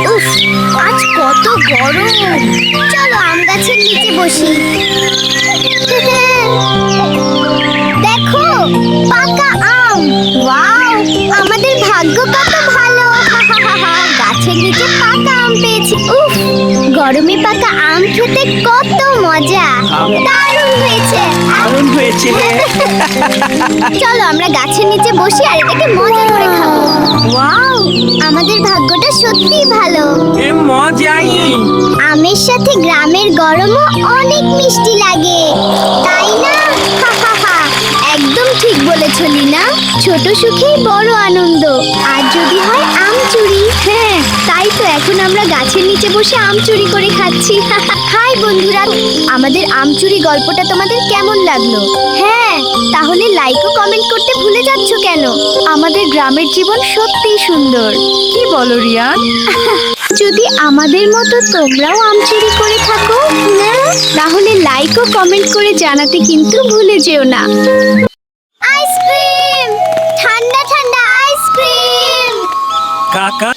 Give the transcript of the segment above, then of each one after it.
উফ, আজ কত গরম। চলো আম গাছের নিচে বসি। দেখো পাকা আম। ওয়াও, আমাদের ভাগ্য কত ভালো। গাছের নিচে পাকা আম পেয়েছি। উফ, গরমে পাকা আম খেতে কত মজা। দারুণ হয়েছে। দারুণ হয়েছে। চলো আমরা গাছের নিচে বসি আর এটাকে মজা করে খাবো। ওয়াও, আমাদের ভাগ্যটা সত্যিই ভালো। এ মজাই। আমের সাথে গ্রামের গরমও অনেক মিষ্টি লাগে, তাই না? একদম ঠিক বলেছ লীনা। ছোট সুখেই বড় আনন্দ। আর যদি হয় আম চুরি। হ্যাঁ, তাই তো এখন আমরা গাছের নিচে বসে আম চুরি করে খাচ্ছি। হাই বন্ধুরা, আমাদের আম চুরি গল্পটা তোমাদের কেমন লাগলো? হ্যাঁ, তাহলে লাইক ও কমেন্ট করতে ভুলে যাচ্ছ কেন? আমাদের গ্রামের জীবন সত্যিই সুন্দর। কি বলো রিয়ান? যদি আমাদের মতো তোমরাও আম চুরি করে থাকো না, তাহলে লাইক ও কমেন্ট করে জানাতে কিন্তু ভুলে যেও না। আইসক্রিম, ঠান্ডা ঠান্ডা আইসক্রিম। কাকা,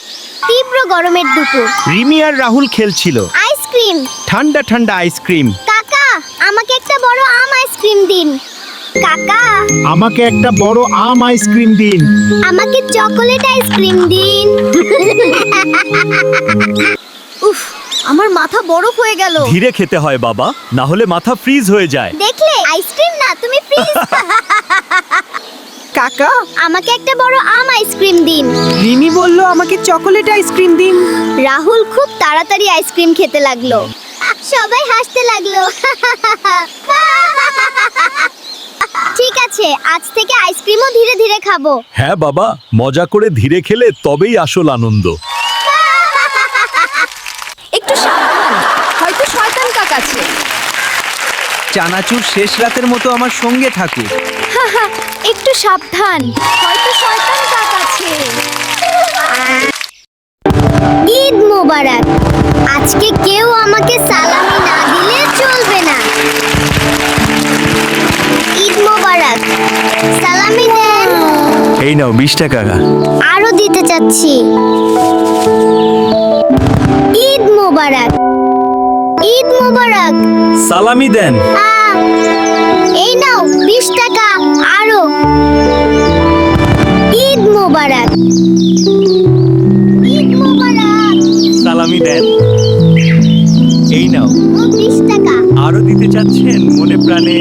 তীব্র গরমের দুপুর, রিমি আর রাহুল খেলছিল। আইসক্রিম। ঠান্ডা ঠান্ডা আইসক্রিম। কাকা, আমাকে একটা বড় আম আইসক্রিম দিন। কাকা, আমাকে একটা বড় আম আইসক্রিম দিন। আমাকে চকোলেট আইসক্রিম দিন। উফ, আমার মাথা বরফ হয়ে গেল। ধীরে খেতে হয় বাবা, না হলে মাথা ফ্রিজ হয়ে যায়। দেখলে, আইসক্রিম না, তুমি ফ্রিজ। কাকা, আমাকে একটা বড় আম আইসক্রিম দিন। রিমি বলল আমাকে চকোলেট আইসক্রিম দিন। রাহুল খুব তাড়াতাড়ি আইসক্রিম খেতে লাগলো। সবাই হাসতে লাগলো। ঠিক আছে, আজ থেকে আইসক্রিমও ধীরে ধীরে খাবো। হ্যাঁ বাবা, মজা করে ধীরে খেলে তবেই আসল আনন্দ। একটু সাবধান, হয়তো শয়তান কাকাছে। চানাচুর শেষ রাতের মতো আমার সঙ্গে থাকুক। একটু সাবধান, হয়তো শয়তান কাকাছে। ঈদ মোবারক। আজকে কেউ আমাকে সালামি না দিলে চলবে না। ঈদ মোবারক। সালামি দেন। এই নাও 20 টাকা। আরো দিতে চাচ্ছি। ঈদ মোবারক। ঈদ মোবারক। সালামি দেন। এই নাও 20 টাকা আরো। ঈদ মোবারক। ঈদ মোবারক। সালামি দেন। এই নাও। 20 টাকা। আরো দিতে চাচ্ছেন মনে প্রাণে?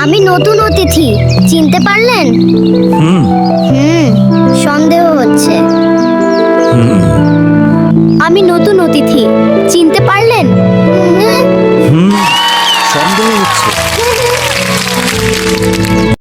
আমি নতুন অতিথি, চিনতে পারলেন? হুম সন্দেহ হচ্ছে। আমি নতুন অতিথি, চিনতে পারলেন?